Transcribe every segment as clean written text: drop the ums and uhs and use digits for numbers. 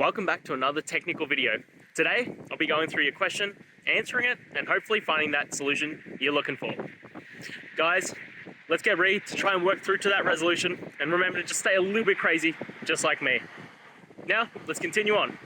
Welcome back to another technical video. Today, I'll be going through your question, answering it, and hopefully finding that solution you're looking for. Guys, let's get ready to try and work through to that resolution, and remember to just stay a little bit crazy, just like me. Now, let's continue on.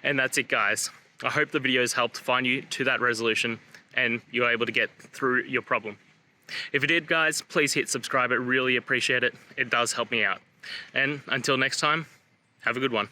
And that's it, guys. I hope the video has helped find you to that resolution and you're able to get through your problem. If it did, guys, please hit subscribe. I really appreciate it. It does help me out. And until next time, have a good one.